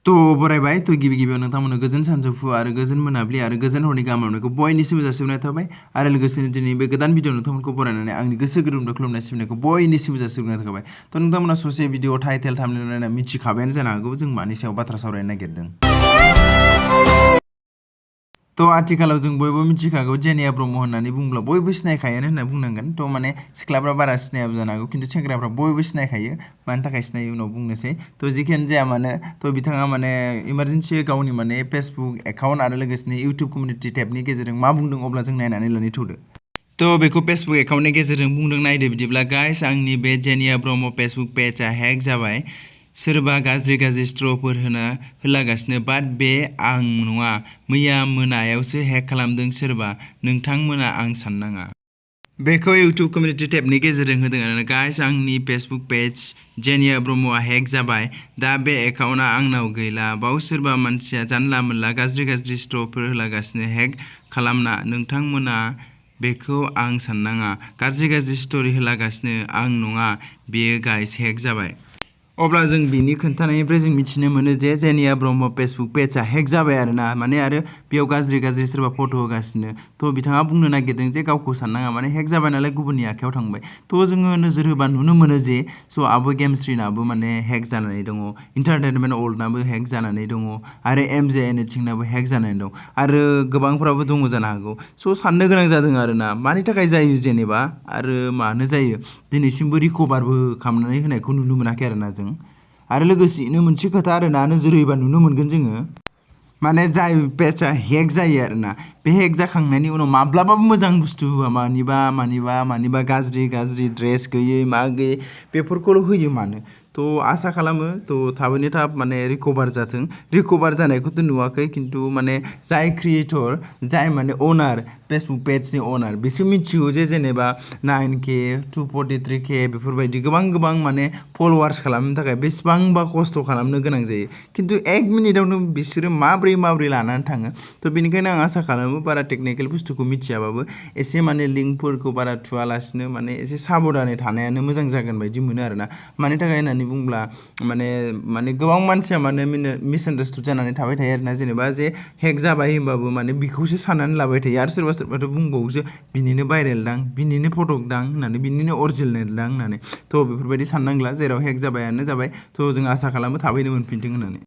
तो बरायबाय तो गिबि-गिबियाव नोंथांमोननो गोजोन सानजौफु आरो गोजोन मोनाबिलि आरो गोजोन हरनि गाहाम हामलायनायखौ बयनिसिमबो जासिहरनाय थाबाय आरो लोगोसेनो दिनै बे गोदान भिडिअ नोंथांमोनखौ बरायनानै आंनि गोसो गोरबोनिफ्राय खुलुमनाय सिबिनायखौ बयनिसिमबो जासिहरनाय थाबाय। तो नोंथांमोना ससे भिडिअ टाइटेल थाम्बनेल नायना मिथिखाबायानो जानो हागौ जों मानि सायाव बाथ्रा सावरायनो नागिरदों। तो आथिखालाव जों बयबो मिथिखागौ जेनिया ब्रह्म होननानै बुंब्ला बयबो सिनायखायोआनो होनना बुंनांगोन। तो माने सिख्लाफ्रा बारा सिनायाबो जानो हागौ खिन्थु सेंग्राफ्रा बयबो सिनायखायो। मानि थाखाय सिनायो उनाव बुंनोसै। तो जिखियानो जाया मानो तो बिथाङा माने इमारजेन्सि गावनि माने फेसबुक एकाउन्ट आरो लोगोसेनो इउटुब कमिउनिटि टेबनि गेजेरजों मा बुंदों अब्ला जों नायनानै लानि थौदो। तो बेखौ फेसबुक एकाउन्टनि गेजेरजों बुंदों नायदो बिदिब्ला गाइस आंनि बे जेनिया ब्रह्म फेसबुक पेजआ हेक जाबाय। सोरबा गाज्रि स्ट्र'फोर होलागासिनो बाट बे आं नङा मैया मोनायावसो हेक खालामदों सोरबा नोंथांमोना आं साननाङा। बेखौ इउटुब कमिउनिटि टेबनि गेजेरजों होदों आरो गाइस आंनि फेसबुक पेज जेनिया ब्रह्मआ हेक जाबाय। दा बे एकाउन्टआ आंनाव गैला। बाव सोरबा मानसिया जानला मोनला गाज्रि स्ट्र'फोर होलागासिनो हेक खालामना नोंथांमोना बेखौ आं साननाङा। गाज्रि स्ट'रि होलागासिनो आं नङा बेयो गाइस हेक जाबाय। अब्ला जों बिनि खोन्थानायनिफ्राय जों मिथिनो मोनो जे जेनिया ब्रह्म फेसबुक पेजआ हेक जाबाय आरोना माने आरो बेयाव गाज्रि सोरबा फट' होगासिनो। तो बिथाङा बुंनो नागिरदों जे गावखौ साननाङा माने हेक जाबाय नालाय गुबुननि आखायाव थांबाय। तो जोङो नोजोर होबा नुनो मोनो जे आबो गेमस्ट्रीनाबो माने हेक जानानै दङ, इन्टारटेनमेन्ट वर्ल्डनाबो हेक जानानै दङ आरो एमजे एनिथिंनाबो हेक जानानै दं आरो गोबांफ्राबो दङ जानो हागौ। साननो गोनां जादों आरोना मानि थाखाय जायो जेनेबा आरो मानो जायो दिनैसिमबो रिकभारबो खालामनानै होनायखौ नुनो मोनाखै आरोना जों। आरो लोगोसेनो मोनसे खोथा आरोना नोजोर होयोबा नुनो मोनगोन जोङो माने जाय पेजआ हेक जायो आरोना बे हेक जाखांनायनि उनाव माब्लाबाबो मोजां बुस्थु होआ मानिबा गाज्रि ड्रेस गैयै मा गैयै बेफोरखौल' होयो मानो। तो आसा खालामो तो थाबैनो थाब माने रिकभार जाथों। रिकभार जानायखौथ' नुवाखै खिन्थु माने जाय क्रिएटर जाय माने अनार फेसबुक पेजनि अनार बिसोर मिथिगौ जे जेनेबा 9K 243K बेफोरबायदि गोबां माने फल'वार्स खालामनो थाखाय बेसेबांबा खस्थ' खालामनो गोनां जायो। खिन्थु 1 मिनिटावनो बिसोरो माब्रै लानानै थाङो। तो बेनिखायनो आं आसा खालामो बारा टेकनिकेल बुस्थुखौ मिथियाबाबो एसे माने लिंकफोरखौ बारा थुआलासिनो माने एसे साबधानै थानायानो मोजां जागोन बायदि मोनो आरोना। मानि थाखाय होननानै बुंब्ला माने गोबां मानसिया माने मिसआन्डारस्टुड जानानै थाबाय थायो आरोना जेनेबा जे हेक जाबाय होनबाबो माने बिखौसो साननानै लाबाय थायो आरो सोरबाथ' बुंबावोसो बिनिनो भाइरेल दां बिनिनो फटक दां होननानै बिनिनो अरिजिनेल दां होननानै। तो बेफोरबायदि साननांला जेराव हेक जाबायानो जाबाय। तो जों आसा खालामो थाबैनो मोनफिनथों होननानै।